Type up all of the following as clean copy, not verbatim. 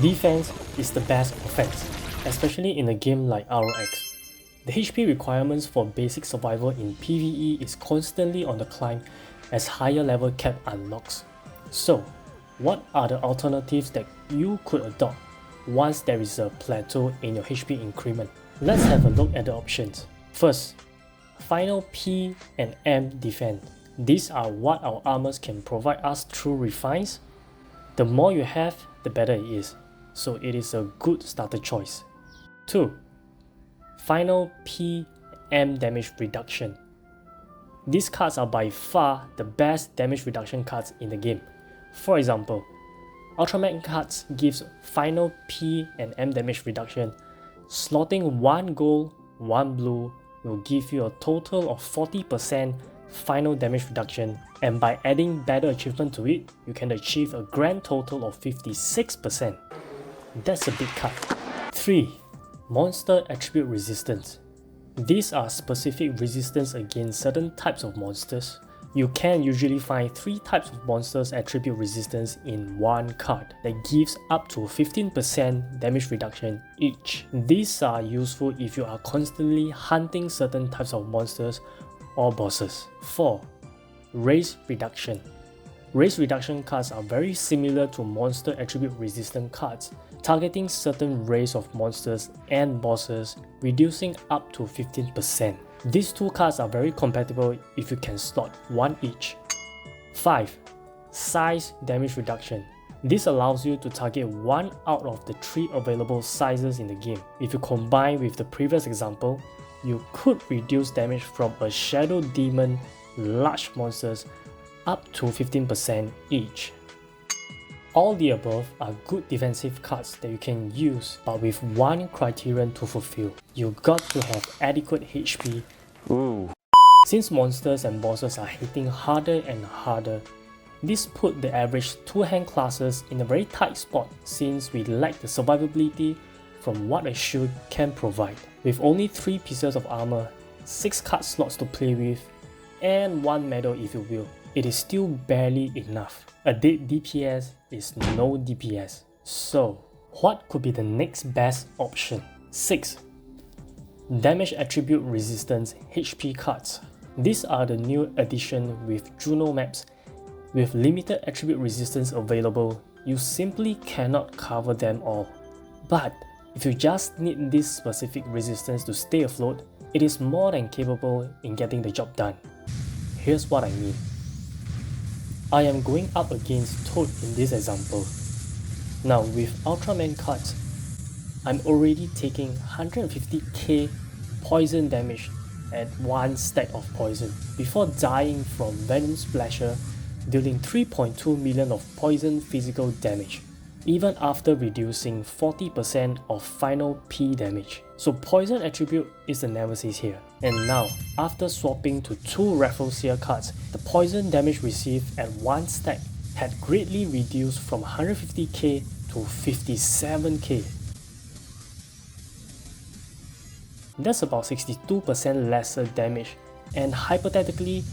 Defense is the best offense, especially in a game like ROX. The HP requirements for basic survival in PvE is constantly on the climb as higher level cap unlocks. So, what are the alternatives that you could adopt once there is a plateau in your HP increment? Let's have a look at the options. First, final P and M defense. These are what our armors can provide us through refines. The more you have, the better it is, so it is a good starter choice. 2. Final P M damage reduction. These cards are by far the best damage reduction cards in the game. For example, Ultraman cards gives final P and M damage reduction. Slotting 1 gold, 1 blue will give you a total of 40% final damage reduction, and by adding better achievement to it, you can achieve a grand total of 56%. That's a big cut. 3. Monster attribute resistance. These are specific resistance against certain types of monsters. You can usually find 3 types of monsters attribute resistance in one card that gives up to 15% damage reduction each. These are useful if you are constantly hunting certain types of monsters or bosses. 4. Race reduction. Race reduction cards are very similar to monster attribute resistant cards, targeting certain race of monsters and bosses, reducing up to 15%. These two cards are very compatible if you can slot one each. 5. Size damage reduction. This allows you to target 1 out of the 3 available sizes in the game. If you combine with the previous example, you could reduce damage from a shadow demon large monsters up to 15% each. All the above are good defensive cards that you can use, but with one criterion to fulfill. You got to have adequate HP. Ooh. Since monsters and bosses are hitting harder and harder, this put the average 2-hand classes in a very tight spot since we lack the survivability from what a shield can provide. With only 3 pieces of armor, 6 card slots to play with, and 1 medal if you will, it is still barely enough. A dead DPS is no DPS. So, what could be the next best option? 6. Damage attribute resistance HP cards. These are the new addition with Juno maps. With limited attribute resistance available, you simply cannot cover them all. But if you just need this specific resistance to stay afloat, it is more than capable in getting the job done. Here's what I mean. I am going up against Toad in this example. Now with Ultraman cards, I'm already taking 150k poison damage at 1 stack of poison before dying from Venom Splasher, dealing 3.2 million of poison physical damage, even after reducing 40% of final P damage. So poison attribute is the nemesis here. And now, after swapping to 2 Rafflesia cards, the poison damage received at 1 stack had greatly reduced from 150k to 57k. That's about 62% lesser damage, and hypothetically,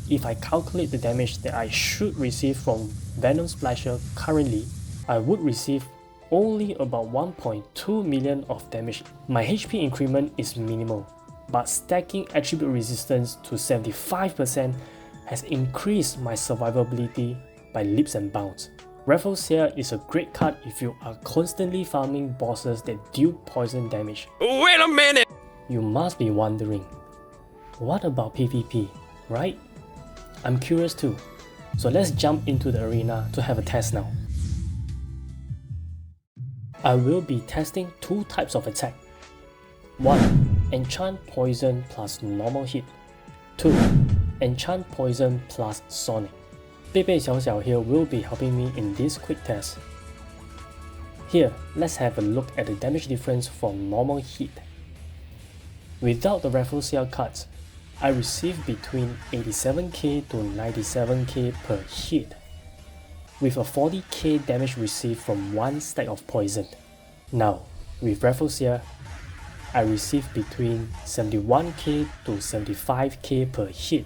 if I calculate the damage that I should receive from Venom Splasher currently, I would receive only about 1.2 million of damage. My HP increment is minimal, but stacking attribute resistance to 75% has increased my survivability by leaps and bounds. Rafflesia is a great card if you are constantly farming bosses that deal poison damage. Wait a minute! You must be wondering, what about PvP, right? I'm curious too, so let's jump into the arena to have a test now. I will be testing 2 types of attack. 1. Enchant Poison plus normal hit. 2. Enchant Poison plus Sonic. Bebe Xiao Xiao here will be helping me in this quick test. Here, let's have a look at the damage difference for normal hit. Without the Rafflesia cards, I receive between 87k to 97k per hit, with a 40k damage received from 1 stack of poison. Now, with Rafflesia, I receive between 71k to 75k per hit,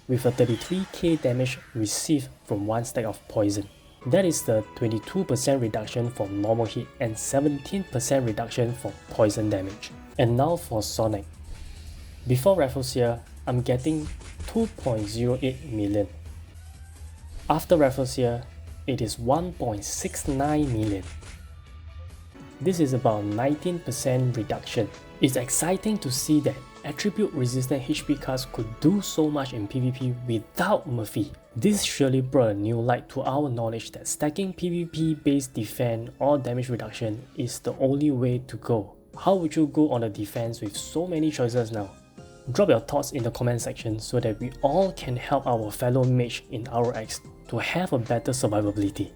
with a 33k damage received from 1 stack of poison. That is the 22% reduction for normal hit and 17% reduction for poison damage. And now for Sonic. Before Raffles here, I'm getting 2.08 million. After Raffles here, it is 1.69 million. This is about 19% reduction. It's exciting to see that attribute-resistant HP cards could do so much in PvP without Murphy. This surely brought a new light to our knowledge that stacking PvP-based defense or damage reduction is the only way to go. How would you go on the defense with so many choices now? Drop your thoughts in the comment section so that we all can help our fellow mage in ROX to have a better survivability.